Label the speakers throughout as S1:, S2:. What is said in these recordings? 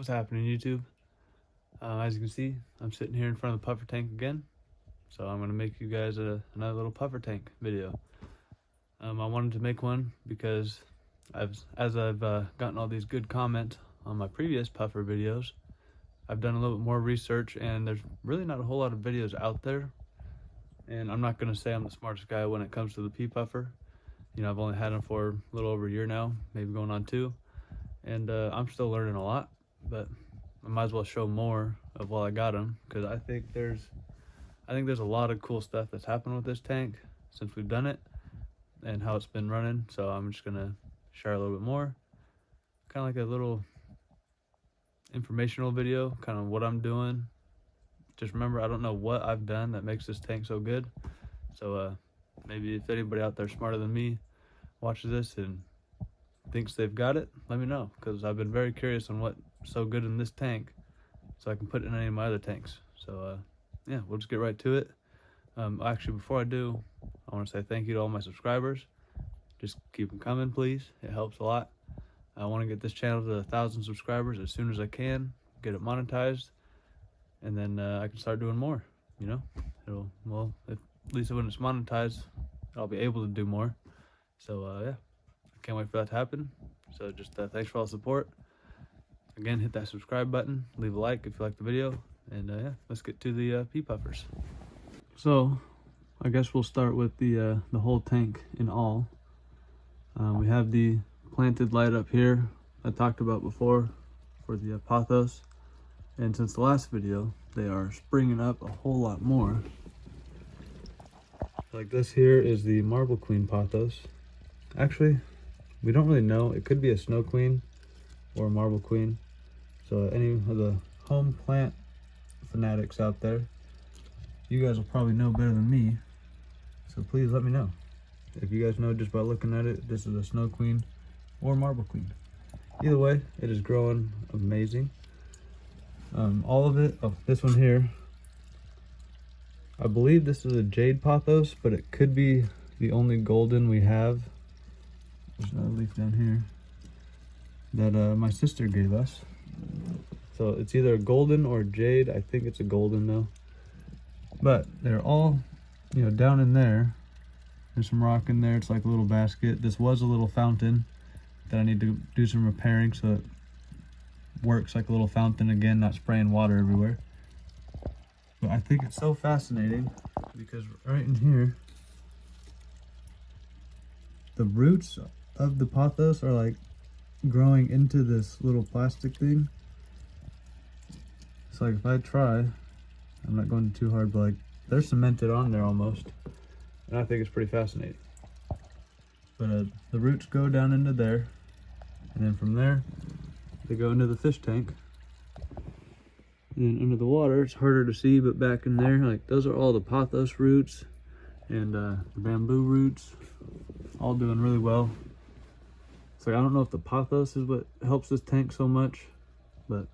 S1: What's happening, YouTube? As you can see, I'm sitting here in front of the puffer tank again. So I'm going to make you guys another little puffer tank video. I wanted to make one because as I've gotten all these good comments on my previous puffer videos, I've done a little bit more research, and there's really not a whole lot of videos out there. And I'm not going to say I'm the smartest guy when it comes to the pea puffer. You know, I've only had them for a little over a year now, maybe going on 2. And I'm still learning a lot, but I might as well show more of while I got them, because I think there's a lot of cool stuff that's happened with this tank since we've done it and how it's been running. So I'm just gonna share a little bit more, kind of like a little informational video, kind of what I'm doing. Just remember, I don't know what I've done that makes this tank so good. So maybe if anybody out there smarter than me watches this and thinks they've got it, let me know, because I've been very curious on what's so good in this tank so I can put it in any of my other tanks. So yeah, we'll just get right to it. Actually, before I do, I want to say thank you to all my subscribers. Just keep them coming, please. It helps a lot. I want to get this channel to 1,000 subscribers as soon as I can, get it monetized, and then I can start doing more. You know, at least when it's monetized, I'll be able to do more. So yeah, I can't wait for that to happen. So just thanks for all the support. Again, hit that subscribe button, leave a like if you like the video, and yeah, let's get to the pea puffers. So I guess we'll start with the whole tank in all. We have the planted light up here I talked about before for the pothos, and since the last video they are springing up a whole lot more. Like this here is the marble queen pothos. Actually, we don't really know, it could be a snow queen or a marble queen. So any of the home plant fanatics out there, you guys will probably know better than me, so please let me know if you guys know just by looking at it. This is a snow queen or marble queen. Either way, it is growing amazing. All of it. Oh, this one here, I believe this is a jade pothos, but it could be the only golden we have. There's another leaf down here that my sister gave us. So it's either a golden or jade. I think it's a golden though. But they're all, you know, down in there. There's some rock in there. It's like a little basket. This was a little fountain that I need to do some repairing so it works like a little fountain again, not spraying water everywhere. But I think it's so fascinating because right in here, the roots of the pothos are like growing into this little plastic thing. It's like if I try, I'm not going too hard, but like they're cemented on there almost, and I think it's pretty fascinating. But the roots go down into there, and then from there they go into the fish tank, and then under the water it's harder to see, but back in there, like those are all the pothos roots and the bamboo roots, all doing really well. So I don't know if the pothos is what helps this tank so much, but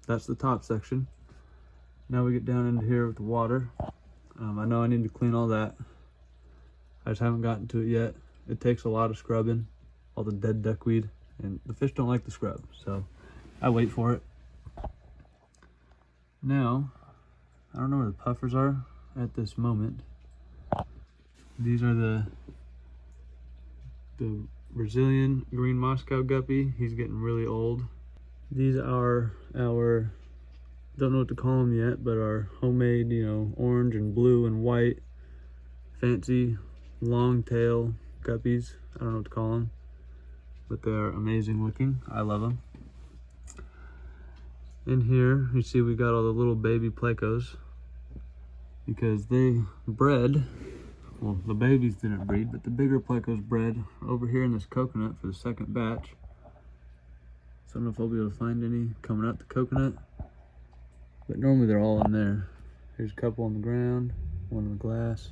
S1: that's the top section. Now we get down into here with the water. I know I need to clean all that. I just haven't gotten to it yet. It takes a lot of scrubbing, all the dead duckweed, and the fish don't like the scrub, so I wait for it. Now, I don't know where the puffers are at this moment. These are the Brazilian green Moscow guppy. He's getting really old. These are our, don't know what to call them yet, but our homemade, you know, orange and blue and white fancy long tail guppies. I don't know what to call them, but they're amazing looking. I love them. In here you see we got all the little baby Plecos because they bred. Well, the babies didn't breed, but the bigger Plecos bred over here in this coconut for the second batch. So I don't know if I'll be able to find any coming out the coconut, but normally they're all in there. Here's a couple on the ground, one in the glass.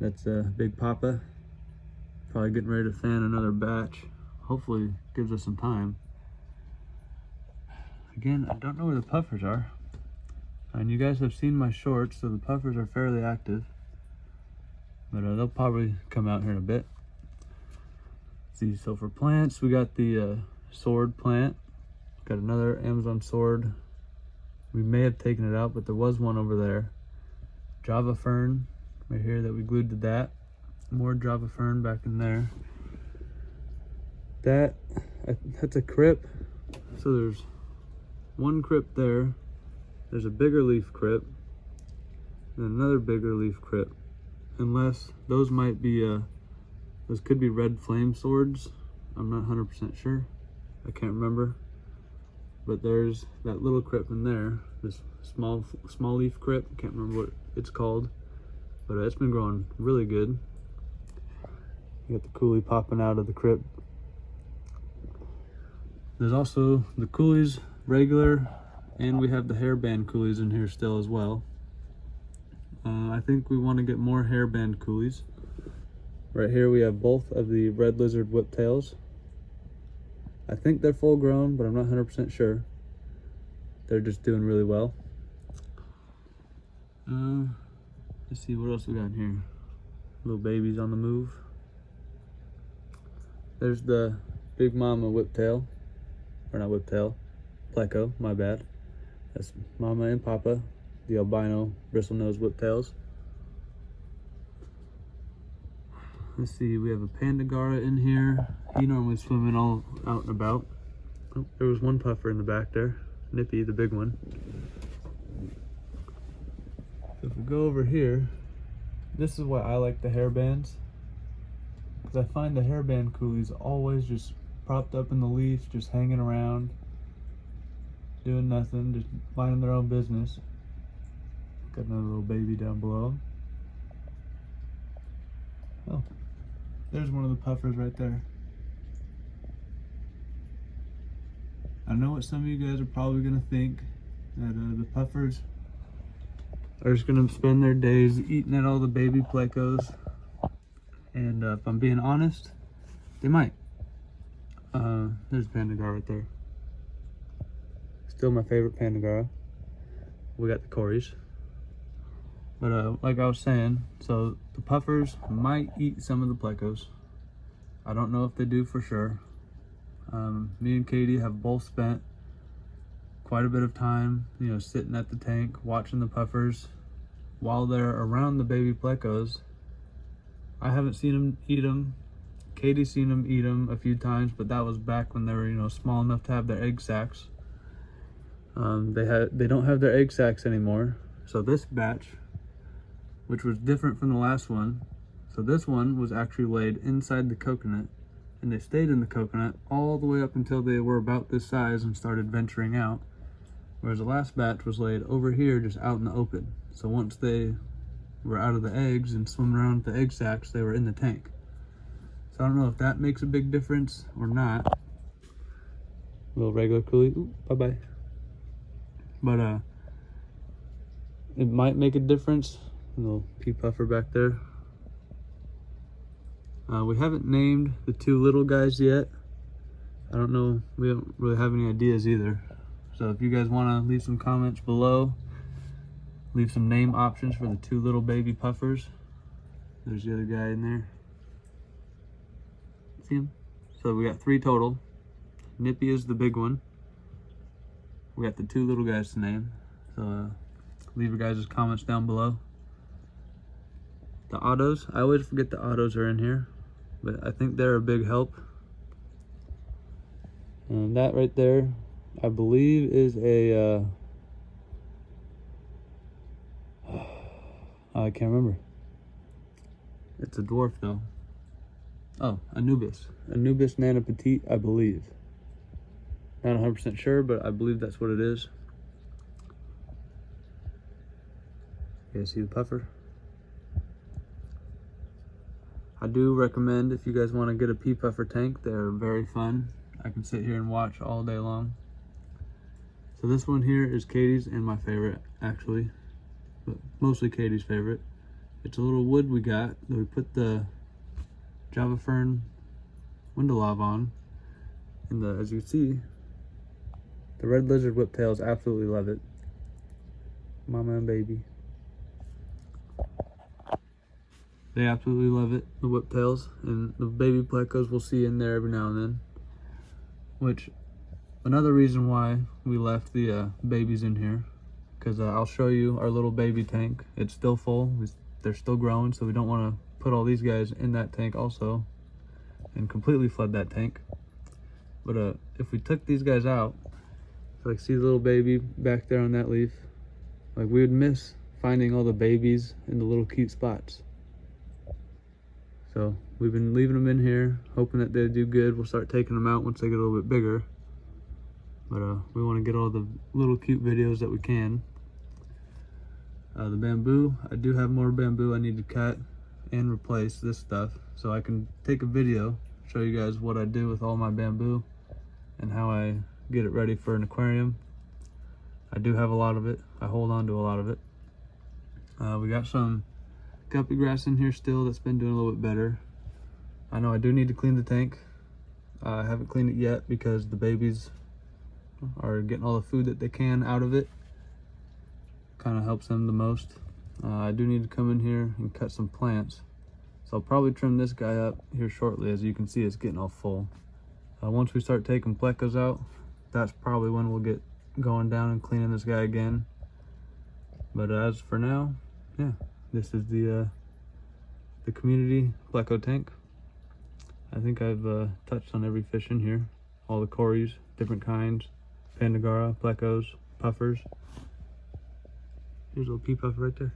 S1: That's a big papa. Probably getting ready to fan another batch. Hopefully gives us some time. Again, I don't know where the puffers are. And you guys have seen my shorts, so the puffers are fairly active. But they'll probably come out here in a bit. See, so for plants, we got the sword plant. Got another Amazon sword. We may have taken it out, but there was one over there. Java fern right here that we glued to that. More Java fern back in there. That's a crypt. So there's one crypt there. There's a bigger leaf crypt and another bigger leaf crypt. Unless those might be those could be red flame swords. I'm not 100% sure. I can't remember. But there's that little crypt in there. This small leaf crypt. Can't remember what it's called. But it's been growing really good. You got the coulis popping out of the crypt. There's also the coulis regular, and we have the hairband coulis in here still as well. I think we want to get more hairband coulis. Right here we have both of the red lizard whiptails. I think they're full grown, but I'm not 100% sure. They're just doing really well. Let's see what else we got in here. Little babies on the move. There's the big mama whiptail. Or not whiptail, Pleco, my bad. That's Mama and Papa, the albino bristlenose whiptails. Let's see, we have a Pandagara in here. He normally swimming all out and about. Oh, there was one puffer in the back there. Nippy, the big one. So if we go over here, this is why I like the hairbands. Because I find the hairband coulis always just propped up in the leaf, just hanging around, doing nothing, just minding their own business. Got another little baby down below. Oh, there's one of the puffers right there. I know what some of you guys are probably going to think, that the puffers are just going to spend their days eating at all the baby Plecos. And if I'm being honest, they might. There's Pandagara right there. Still my favorite Pandagara. We got the Cories. But like I was saying, so the puffers might eat some of the Plecos. I don't know if they do for sure. Me and Katie have both spent quite a bit of time, sitting at the tank, watching the puffers while they're around the baby Plecos. I haven't seen them eat them. Katie's seen them eat them a few times, but that was back when they were, small enough to have their egg sacs. They don't have their egg sacs anymore. So this batch, which was different from the last one, so this one was actually laid inside the coconut, and they stayed in the coconut all the way up until they were about this size and started venturing out. Whereas the last batch was laid over here, just out in the open. So once they were out of the eggs and swimming around with the egg sacs, they were in the tank. So I don't know if that makes a big difference or not. Little regular coulis, ooh, bye-bye. But it might make a difference. A little pea puffer back there. We haven't named the two little guys yet. I don't know, we don't really have any ideas either. So if you guys want to leave some comments below, leave some name options for the two little baby puffers. There's the other guy in there. See him? So we got 3 total. Nippy is the big one. We got the 2 little guys to name. So leave your guys' comments down below. The autos, I always forget the autos are in here, but I think they're a big help. And that right there, I believe is a I can't remember. It's a dwarf though. Oh, Anubis. Anubis Nana Petite, I believe. Not 100% sure, but I believe that's what it is. You guys see the puffer? I do recommend, if you guys want to get a pea puffer tank, they're very fun. I can sit here and watch all day long. So this one here is Katie's and my favorite, actually. But mostly Katie's favorite. It's a little wood we got that we put the Java fern window lava on. And as you can see, the red lizard whiptails absolutely love it. Mama and baby. They absolutely love it, the whiptails. And the baby Plecos we'll see in there every now and then. Which, Another reason why we left the babies in here, because I'll show you our little baby tank. It's still full. They're still growing, so we don't want to put all these guys in that tank also and completely flood that tank. But if we took these guys out, like see the little baby back there on that leaf, like we would miss finding all the babies in the little cute spots. So we've been leaving them in here, hoping that they do good. We'll start taking them out once they get a little bit bigger. But we want to get all the little cute videos that we can. The bamboo, I do have more bamboo I need to cut and replace this stuff, so I can take a video, show you guys what I do with all my bamboo and how I get it ready for an aquarium. I do have a lot of it. I hold on to a lot of it. We got some guppy grass in here still that's been doing a little bit better. I know I do need to clean the tank. I haven't cleaned it yet because the babies are getting all the food that they can out of it. Kind of helps them the most. I do need to come in here and cut some plants. So I'll probably trim this guy up here shortly. As you can see, it's getting all full. Once we start taking Plecos out, that's probably when we'll get going down and cleaning this guy again. But as for now, yeah, this is the community Pleco tank. I think I've touched on every fish in here. All the cories, different kinds, Pandagara, Plecos, puffers. Here's a little pea puffer right there.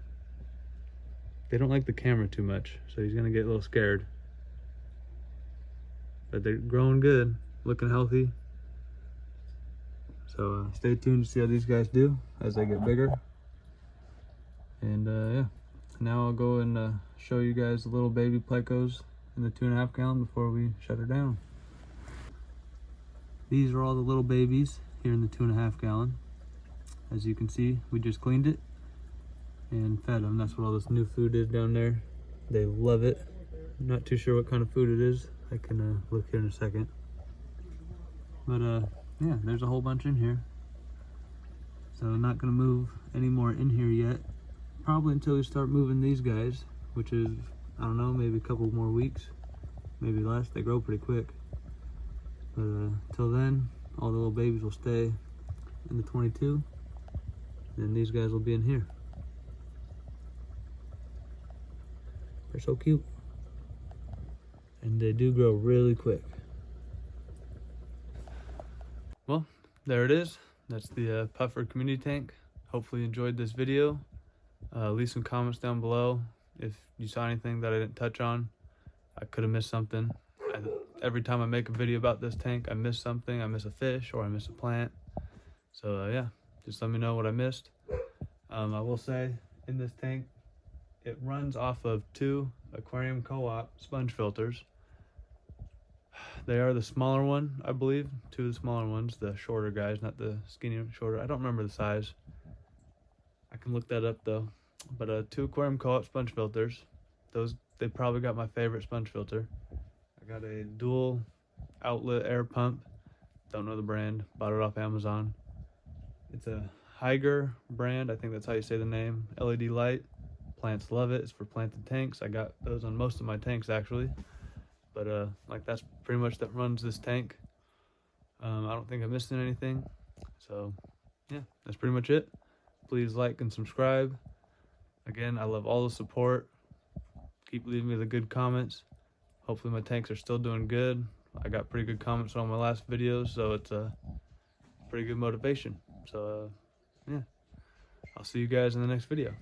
S1: They don't like the camera too much, so he's gonna get a little scared. But they're growing good, looking healthy. So stay tuned to see how these guys do as they get bigger. And yeah, now I'll go and show you guys the little baby Plecos in the 2.5 gallon before we shut her down. These are all the little babies here in the 2.5 gallon. As you can see, we just cleaned it and fed them. That's what all this new food is down there. They love it. I'm not too sure what kind of food it is. I can look here in a second. But yeah, there's a whole bunch in here. So I'm not gonna move any more in here yet. Probably until we start moving these guys, which is, I don't know, maybe a couple more weeks, maybe less. They grow pretty quick. But till then, all the little babies will stay in the 22, and these guys will be in here. They're so cute. And they do grow really quick. Well, there it is. That's the puffer community tank. Hopefully you enjoyed this video. Leave some comments down below if you saw anything that I didn't touch on. I could have missed something. Every time I make a video about this tank, I miss something. I miss a fish or I miss a plant. So yeah, just let me know what I missed. I will say, in this tank, it runs off of 2 Aquarium Co-op sponge filters. They are the smaller one, I believe. 2 of the smaller ones, the shorter guys, not the skinny shorter. I don't remember the size. I can look that up though. But 2 Aquarium Co-op sponge filters. They probably got my favorite sponge filter. I got a dual outlet air pump. Don't know the brand. Bought it off Amazon. It's a Higer brand. I think that's how you say the name. LED light. Plants love it. It's for planted tanks. I got those on most of my tanks actually. But like that's pretty much that runs this tank. I don't think I'm missing anything. So yeah, that's pretty much it. Please like and subscribe. Again, I love all the support. Keep leaving me the good comments. Hopefully my tanks are still doing good. I got pretty good comments on my last videos, so it's a pretty good motivation. So yeah, I'll see you guys in the next video.